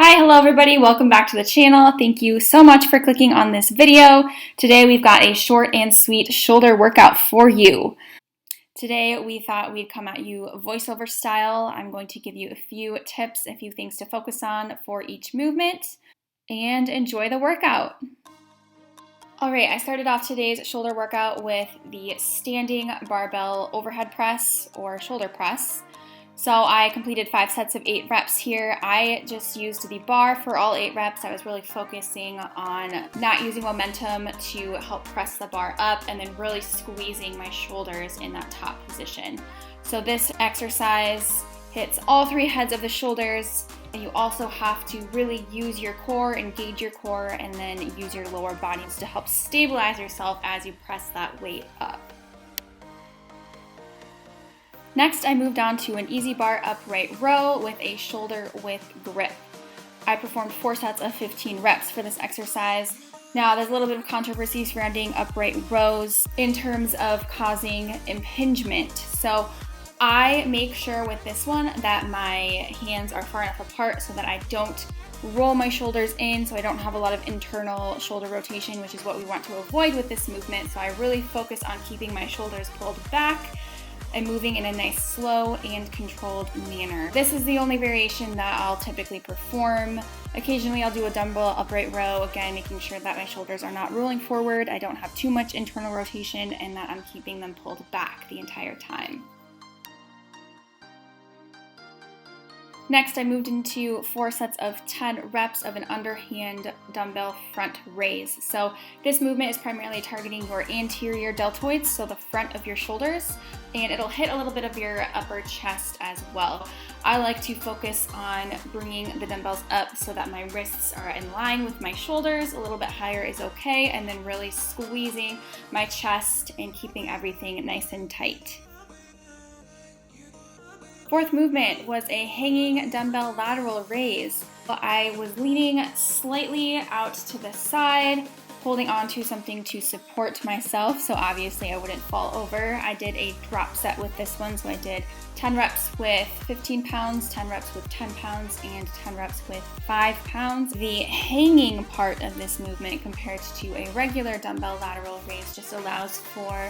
Hi, hello everybody, welcome back to the channel. Thank you so much for clicking on this video. Today we've got a short and sweet shoulder workout for you. Today we thought we'd come at you voiceover style. I'm going to give you a few tips, a few things to focus on for each movement, and enjoy the workout. Alright, I started off today's shoulder workout with the standing barbell overhead press or shoulder press. So I completed 5 sets of 8 reps here. I just used the bar for all 8 reps. I was really focusing on not using momentum to help press the bar up and then really squeezing my shoulders in that top position. So this exercise hits all 3 heads of the shoulders, and you also have to really use your core, engage your core, and then use your lower bodies to help stabilize yourself as you press that weight up. Next, I moved on to an easy bar upright row with a shoulder width grip. I performed 4 sets of 15 reps for this exercise. Now, there's a little bit of controversy surrounding upright rows in terms of causing impingement. So I make sure with this one that my hands are far enough apart so that I don't roll my shoulders in, so I don't have a lot of internal shoulder rotation, which is what we want to avoid with this movement. So I really focus on keeping my shoulders pulled back and moving in a nice slow and controlled manner. This is the only variation that I'll typically perform. Occasionally I'll do a dumbbell upright row, again making sure that my shoulders are not rolling forward, I don't have too much internal rotation, and that I'm keeping them pulled back the entire time. Next, I moved into 4 sets of 10 reps of an underhand dumbbell front raise. So this movement is primarily targeting your anterior deltoids, so the front of your shoulders, and it'll hit a little bit of your upper chest as well. I like to focus on bringing the dumbbells up so that my wrists are in line with my shoulders. A little bit higher is okay, and then really squeezing my chest and keeping everything nice and tight. Fourth movement was a hanging dumbbell lateral raise. I was leaning slightly out to the side, holding on to something to support myself, so obviously I wouldn't fall over. I did a drop set with this one, so I did 10 reps with 15 pounds, 10 reps with 10 pounds, and 10 reps with 5 pounds. The hanging part of this movement compared to a regular dumbbell lateral raise just allows for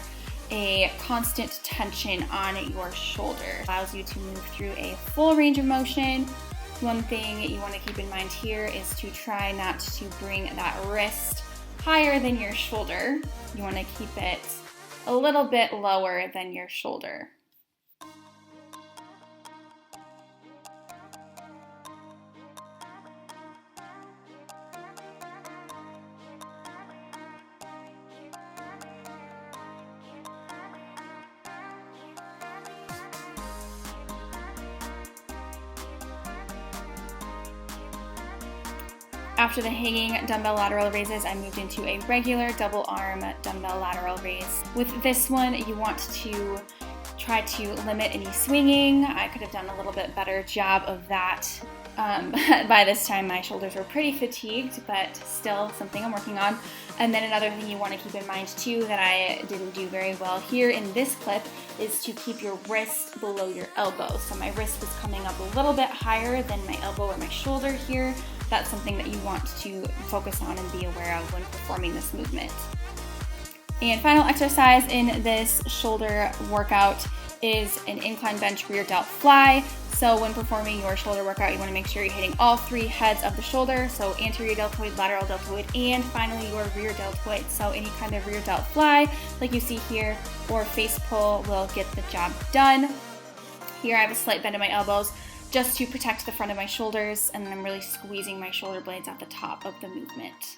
a constant tension on your shoulder. It allows you to move through a full range of motion. One thing you want to keep in mind here is to try not to bring that wrist higher than your shoulder. You want to keep it a little bit lower than your shoulder. After the hanging dumbbell lateral raises, I moved into a regular double arm dumbbell lateral raise. With this one, you want to try to limit any swinging. I could have done a little bit better job of that. By this time, my shoulders were pretty fatigued, but still something I'm working on. And then another thing you want to keep in mind too that I didn't do very well here in this clip is to keep your wrist below your elbow. So my wrist was coming up a little bit higher than my elbow or my shoulder here. That's something that you want to focus on and be aware of when performing this movement. And final exercise in this shoulder workout is an incline bench rear delt fly. So when performing your shoulder workout, you want to make sure you're hitting all 3 heads of the shoulder, so anterior deltoid, lateral deltoid, and finally your rear deltoid. So any kind of rear delt fly, like you see here, or face pull will get the job done. Here I have a slight bend in my elbows just to protect the front of my shoulders, and then I'm really squeezing my shoulder blades at the top of the movement.